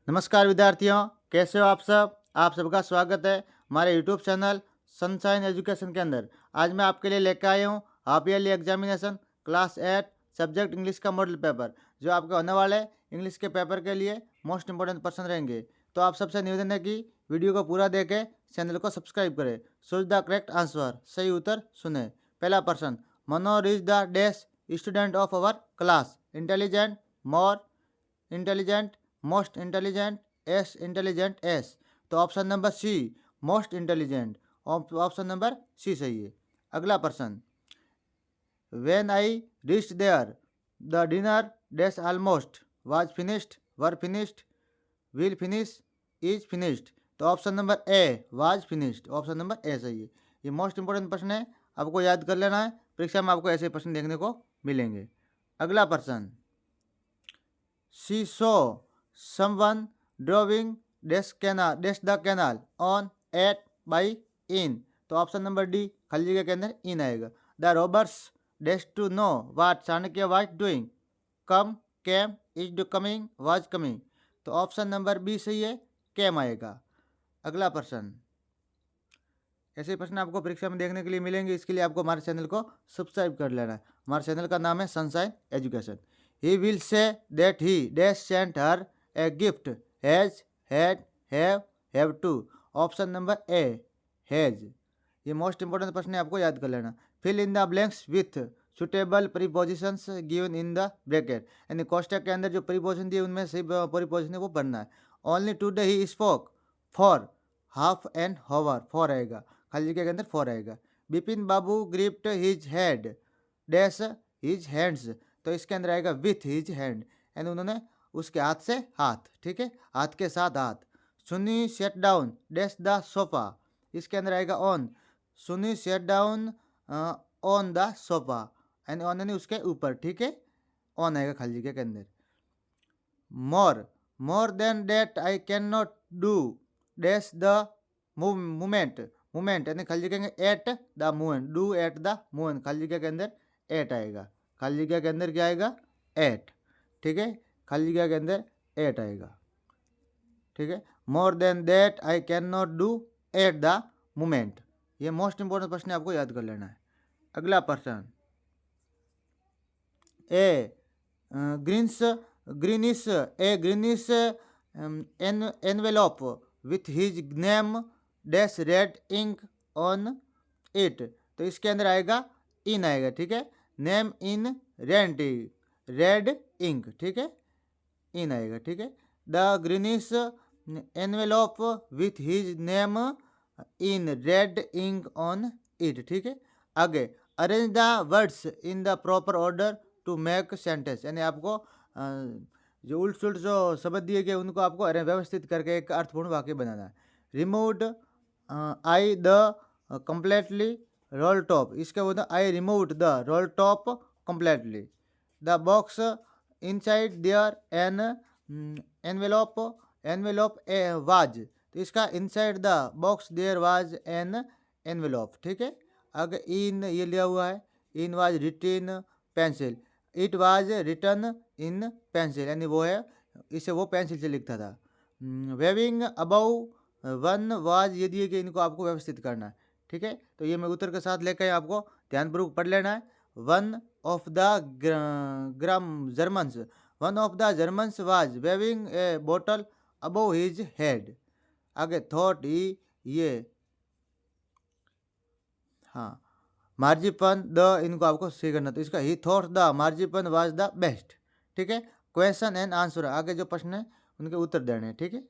नमस्कार विद्यार्थियों, कैसे हो आप सब। आप सबका स्वागत है हमारे यूट्यूब चैनल सनशाइन एजुकेशन के अंदर। आज मैं आपके लिए लेकर आया हूँ half yearly examination class 8 subject English का मॉडल पेपर, जो आपके होने वाले इंग्लिश के पेपर के लिए मोस्ट इंपॉर्टेंट पर्सन रहेंगे। तो आप सबसे निवेदन है कि वीडियो को पूरा देखें, चैनल को सब्सक्राइब करें। चूज द करेक्ट आंसर, सही उत्तर सुने। पहला प्रश्न, Manohar is the dash student of our class. Intelligent, more intelligent, most intelligent, as intelligent, as. तो option number C, most intelligent. Option number C सही है। अगला प्रश्न, when I reach there the dinner dash almost was finished, were finished, will finish, is finished. तो option number A, was finished. Option number A सही है। ये most important प्रश्न है, आपको याद कर लेना है। परीक्षा में आपको ऐसे प्रश्न देखने को मिलेंगे। अगला प्रश्न, she saw someone drawing dash the canal on at by in। तो ऑप्शन नंबर डी, खाली जगह के अंदर इन आएगा। The robbers dash to know what Chanakya was doing, come, came, is coming, was coming. तो ऑप्शन नंबर बी सही है, केम आएगा। अगला प्रश्न, ऐसे प्रश्न आपको परीक्षा में देखने के लिए मिलेंगे, इसके लिए आपको हमारे चैनल को सब्सक्राइब कर लेना है। हमारे चैनल का नाम है Sunshine Education. He will say that he dash sent her a gift, has, had, have to. Option number A, has. ये मोस्ट इंपोर्टेंट प्रश्न है, आपको याद कर लेना। Fill in the blanks with suitable prepositions given in the bracket. यानी कोष्टक के अंदर जो प्रीपोजिशन दिए उनमें सही प्रीपोजिशन है वो भरना है। Only today he spoke for half an hour, for आएगा, खाली जगह के अंदर फॉर आएगा। Bipin Babu gripped his head dash his hands. तो इसके अंदर आएगा विथ हिज हैंड, यानी उन्होंने उसके हाथ से हाथ, ठीक है, हाथ के साथ हाथ। सुनी set down dash the sofa. इसके अंदर आएगा ऑन। सुनी set down on the sofa, यानी ऑन यानी उसके ऊपर, ठीक है, ऑन आएगा खाली जगह के अंदर। More, more than that I can not do dash the movement. Movement यानी खाली जगह at the movement, do at the movement, खाली जगह के अंदर एट आएगा। खाली जगह के अंदर क्या आएगा, एट, ठीक है, खाली जगह के अंदर एट आएगा, ठीक है। More than that I can not do at the movement. ये मोस्ट इंपोर्टेंट प्रश्न आपको याद कर लेना है। अगला प्रश्न, a greens greenish a greenish envelope with his name dash red ink on it. तो इसके अंदर आएगा इन आएगा, ठीक है, नेम इन रेड इंक, ठीक है, इन आएगा, ठीक है। The greenish envelope with his name in red ink on it, ठीक है। आगे, arrange the words in the proper order to make sentence, यानी आपको जो उल्ट सुल्ट जो शब्द दिए गए उनको आपको व्यवस्थित करके एक अर्थपूर्ण वाक्य बनाना है। Removed I the completely roll top, इसके बाद I removed the roll top completely. The box inside there an envelope a was. तो इसका inside the box there was an envelope, ठीक है। आगे इन ये लिया हुआ है, in was written pencil, it was written in pencil, यानी वो है, इसे वो पेंसिल से लिखता था। वेविंग अबव वन वाज, ये दिए कि इनको आपको व्यवस्थित करना है, ठीक है। तो ये मैं उत्तर के साथ लेकर आपको ध्यानपूर्वक पढ़ लेना है। One of the Germans, one of the Germans was waving a bottle above his head. आगे थॉट ही, ये हाँ, मार्जिपन द, इनको आपको सही करना, तो इसका ही thought the marzipan was the best, ठीक है। क्वेश्चन एंड आंसर, आगे जो प्रश्न है उनके उत्तर देने हैं, ठीक है।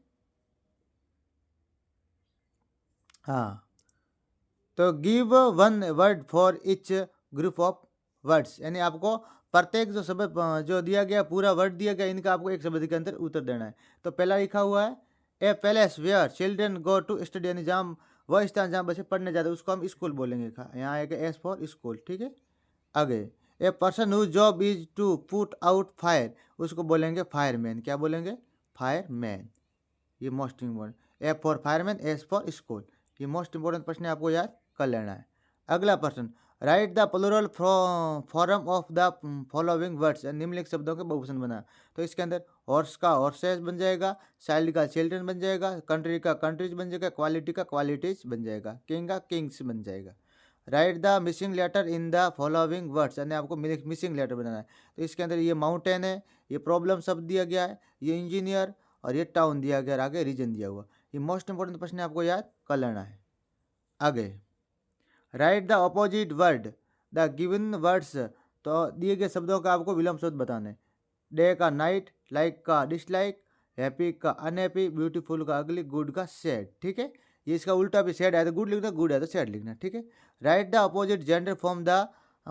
हाँ, तो give one word for each group of words, यानी आपको प्रत्येक जो शब्द जो दिया गया, पूरा वर्ड दिया गया, इनका आपको एक शब्द के अंदर उत्तर देना है। तो पहला लिखा हुआ है, a palace where children go to study, यानी जहाँ वह स्थान जहाँ बच्चे पढ़ने जाते हैं उसको हम स्कूल बोलेंगे। यहाँ आएगा एस फॉर स्कूल, ठीक है। आगे, a person whose job is to put out fire, उसको बोलेंगे फायरमैन। क्या बोलेंगे, फायरमैन। ये most important, A for fireman, S for school. ये मोस्ट इंपोर्टेंट प्रश्न है, आपको याद कर लेना है। अगला प्रश्न, write the plural form of the following words, निम्नलिखित शब्दों के बहुवचन बना। तो इसके अंदर हॉर्स का हॉर्सेस बन जाएगा, चाइल्ड का चिल्ड्रन बन जाएगा, कंट्री का कंट्रीज बन जाएगा, क्वालिटी का क्वालिटीज बन जाएगा, किंग का किंग्स बन जाएगा। Write the missing letter in the following words, यानी आपको मिसिंग लेटर बनाना है। तो इसके अंदर ये माउंटेन है, ये प्रॉब्लम शब्द दिया गया है, ये इंजीनियर और ये टाउन दिया गया, आगे रीजन दिया हुआ। ये मोस्ट इंपॉर्टेंट प्रश्न आपको याद कर लेना है। आगे write the opposite word the given words, तो दिए गए शब्दों का आपको विलोम शब्द बताने। डे का नाइट, लाइक का डिसलाइक, हैप्पी का अनहैप्पी, ब्यूटीफुल का अगली, गुड का सैड। ठीक है, ये इसका उल्टा भी, सैड है तो गुड लिखना, गुड है तो सैड लिखना। ठीक है, right the opposite gender from the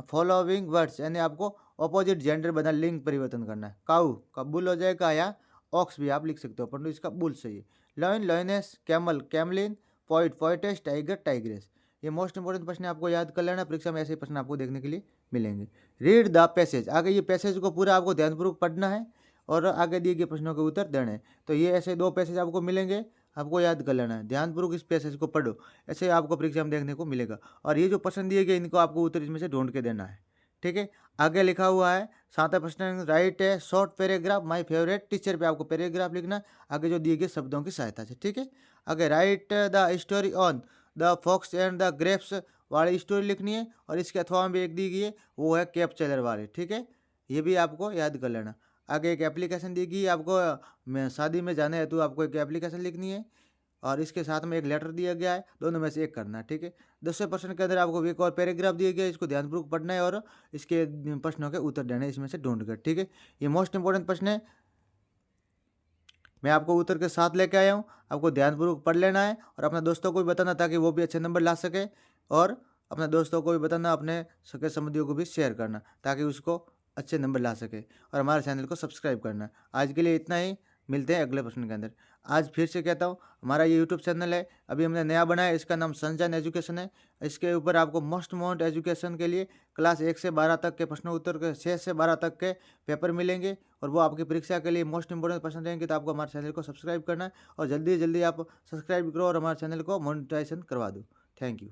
following words, यानी आपको अपोजिट जेंडर बना लिंग परिवर्तन करना है। काऊ का बुल हो जाएगा, या ऑक्स भी आप लिख सकते हो, परंतु इसका बुल सही है। Lion lioness, camel cameline, poet poetess, tiger tigress. ये मोस्ट इंपॉर्टेंट प्रश्न आपको याद कर लेना, परीक्षा में ऐसे प्रश्न आपको देखने के लिए मिलेंगे। रीड द पैसेज, आगे ये पैसेज को पूरा आपको ध्यानपूर्वक पढ़ना है और आगे दिए गए प्रश्नों के उत्तर देने हैं। तो ये ऐसे 2 पैसेज आपको मिलेंगे, आपको याद कर लेना है, ध्यानपूर्वक इस पैसेज को पढ़ो, ऐसे आपको परीक्षा में देखने को मिलेगा। और ये जो प्रश्न दिए गए इनको आपको उत्तर इसमें से ढूंढ के देना है। ठीक है, आगे लिखा हुआ है 7वां प्रश्न, राइट है short paragraph my favourite teacher, पे आपको पैराग्राफ लिखना आगे जो दिए गए शब्दों की सहायता से। ठीक है, आगे write the story on the fox and the grapes वाली स्टोरी लिखनी है, और इसके अथवा में भी एक दी गई है, वो है कैप चेलर वाले। ठीक है, ये भी आपको याद कर लेना। आगे एक एप्लीकेशन दी गई आपको, शादी में जाने हेतु आपको एक एप्लीकेशन लिखनी है, और इसके साथ में एक लेटर दिया गया है, दोनों में से एक करना है। ठीक है, 10वें प्रश्न के अंदर आपको एक और पैराग्राफ दिया गया है, इसको ध्यानपूर्वक पढ़ना है और इसके प्रश्नों के उत्तर देने इसमें से ढूंढ कर। ठीक है, ये मोस्ट इंपॉर्टेंट प्रश्न है, मैं आपको उत्तर के साथ लेके आया हूँ, आपको ध्यानपूर्वक पढ़ लेना है और अपने दोस्तों को भी बताना ताकि वो भी अच्छे नंबर ला सके, और अपने दोस्तों को भी बताना, अपने सगे संबंधियों को भी शेयर करना ताकि उसको अच्छे नंबर ला सके, और हमारे चैनल को सब्सक्राइब करना। आज के लिए इतना ही, मिलते हैं अगले प्रश्न के अंदर। आज फिर से कहता हूँ, हमारा ये यूट्यूब चैनल है, अभी हमने नया बनाया, इसका नाम सनशाइन एजुकेशन है। इसके ऊपर आपको मोस्ट इम्पोर्टेंट एजुकेशन के लिए क्लास 1 से 12 तक के प्रश्न उत्तर के 6 से 12 तक के पेपर मिलेंगे, और वो आपकी परीक्षा के लिए मोस्ट इंपॉर्टेंट प्रश्न रहेंगे। तो आपको हमारे चैनल को सब्सक्राइब करना है, और जल्दी जल्दी आप सब्सक्राइब करो और हमारे चैनल को मोनेटाइजेशन करवा दो। Thank you.